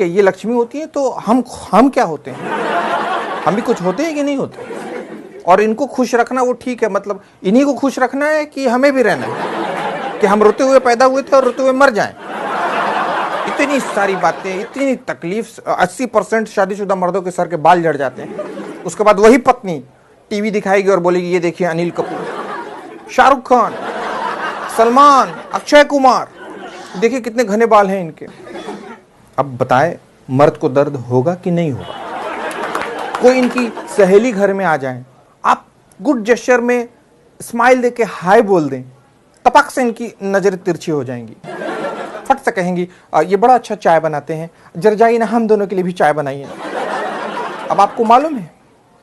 ठीक है, ये लक्ष्मी होती है तो हम क्या होते हैं? हम भी कुछ होते हैं कि नहीं होते? और इनको खुश रखना वो ठीक है, मतलब इन्हीं को खुश रखना है कि हमें भी रहना है कि हम रोते हुए पैदा हुए थे और रोते हुए मर जाएं? इतनी सारी बातें, इतनी तकलीफ। 80% शादीशुदा मर्दों के सर के बाल झड़ जाते हैं। उसके बाद वही पत्नी टीवी दिखाएगी और बोलेगी ये देखिए अनिल कपूर, शाहरुख खान, सलमान, अक्षय कुमार, देखिए कितने घने बाल हैं इनके। अब बताएं मर्द को दर्द होगा कि नहीं होगा? कोई इनकी सहेली घर में आ जाए, आप गुड जेस्चर में स्माइल देके हाय बोल दें, तपक से इनकी नजरें तिरछी हो जाएंगी। फट से कहेंगी ये बड़ा अच्छा चाय बनाते हैं, जरा जाइए ना हम दोनों के लिए भी चाय बनाइए। अब आपको मालूम है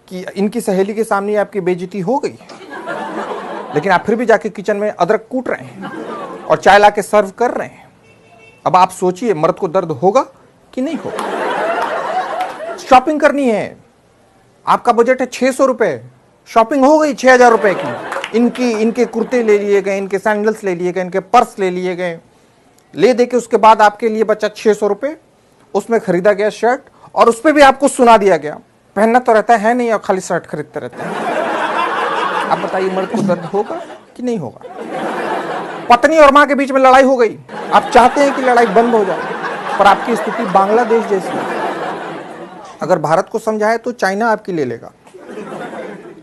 कि इनकी सहेली के सामने आपकी बेइज्जती हो गई, लेकिन आप फिर भी जाके किचन में अदरक कूट रहे हैं और चाय ला के सर्व कर रहे हैं। अब आप सोचिए मर्द को दर्द होगा कि नहीं होगा? शॉपिंग करनी है, आपका बजट है 600 रुपए, शॉपिंग हो गई 6000 रुपए की। इनके कुर्ते ले लिए गए, इनके सैंडल्स ले लिए गए, इनके पर्स ले लिए गए। ले दे के उसके बाद आपके लिए बचा 600 रुपए, उसमें खरीदा गया शर्ट और उस पर भी आपको सुना दिया गया पहनना तो रहता है नहीं और खाली शर्ट खरीदते रहते हैं। अब बताइए मर्द को दर्द होगा कि नहीं होगा? पत्नी और मां के बीच में लड़ाई हो गई, आप चाहते हैं कि लड़ाई बंद हो जाए, पर आपकी स्थिति बांग्लादेश जैसी है। अगर भारत को समझाए तो चाइना आपकी ले लेगा,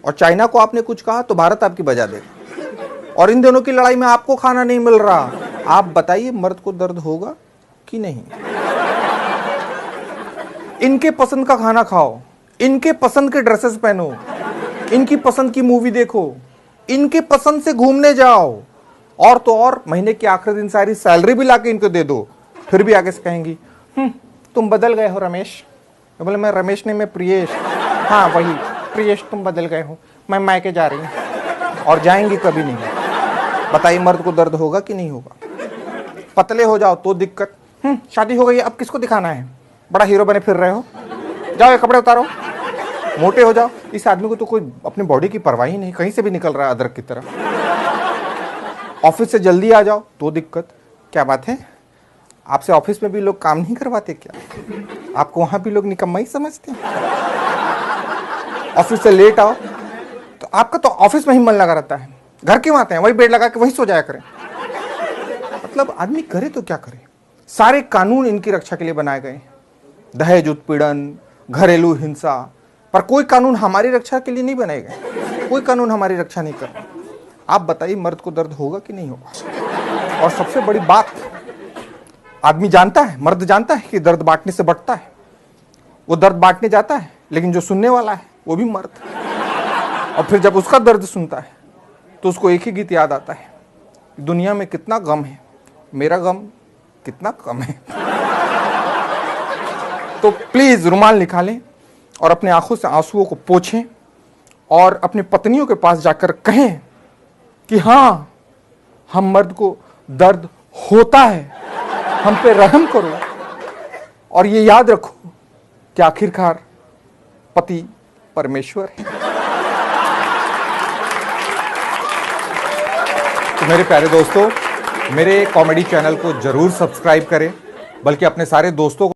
और चाइना को आपने कुछ कहा तो भारत आपकी बजा देगा, और इन दोनों की लड़ाई में आपको खाना नहीं मिल रहा। आप बताइए मर्द को दर्द होगा कि नहीं? इनके पसंद का खाना खाओ, इनके पसंद के ड्रेसेस पहनो, इनकी पसंद की मूवी देखो, इनके पसंद से घूमने जाओ, और तो और महीने के आखिरी दिन सारी सैलरी भी लाके इनको दे दो। फिर भी आगे से कहेंगी तुम बदल गए हो रमेश। बोले मैं रमेश नहीं, मैं प्रियेश। हाँ वही प्रियेश, तुम बदल गए हो, मैं मायके जा रही हूँ, और जाएंगी कभी नहीं। बताइए मर्द को दर्द होगा कि नहीं होगा? पतले हो जाओ तो दिक्कत, शादी हो गई अब किसको दिखाना है, बड़ा हीरो बने फिर रहे हो, जाओ ये कपड़े उतारो। मोटे हो जाओ, इस आदमी को तो कोई अपनी बॉडी की परवाह ही नहीं, कहीं से भी निकल रहा है अदरक की तरह। ऑफिस से जल्दी आ जाओ तो दिक्कत। क्या बात है, आपसे ऑफिस में भी लोग काम नहीं करवाते क्या? आपको वहां भी लोग निकम्मा ही समझते हैं? ऑफिस से लेट आओ तो आपका तो ऑफिस में ही मन लगा रहता है, घर क्यों आते हैं? वही बेड लगा के वही सो जाया करें। मतलब आदमी करे तो क्या करे? सारे कानून इनकी रक्षा के लिए बनाए गए, दहेज उत्पीड़न, घरेलू हिंसा, पर कोई कानून हमारी रक्षा के लिए नहीं बनाए गए। कोई कानून हमारी रक्षा नहीं कर रहा। आप बताइए मर्द को दर्द होगा कि नहीं होगा? और सबसे बड़ी बात, आदमी जानता है, मर्द जानता है कि दर्द बांटने से बढ़ता है। वो दर्द बांटने जाता है, लेकिन जो सुनने वाला है वो भी मर्द। और फिर जब उसका दर्द सुनता है तो उसको एक ही गीत याद आता है, दुनिया में कितना गम है, मेरा गम कितना कम है। तो प्लीज रुमाल निकालें और अपने आंखों से आंसुओं को पोंछें और अपनी पत्नियों के पास जाकर कहें कि हाँ, हम मर्द को दर्द होता है, हम पे रहम करो। और ये याद रखो कि आखिरकार पति परमेश्वर है। तो मेरे प्यारे दोस्तों, मेरे कॉमेडी चैनल को जरूर सब्सक्राइब करें, बल्कि अपने सारे दोस्तों को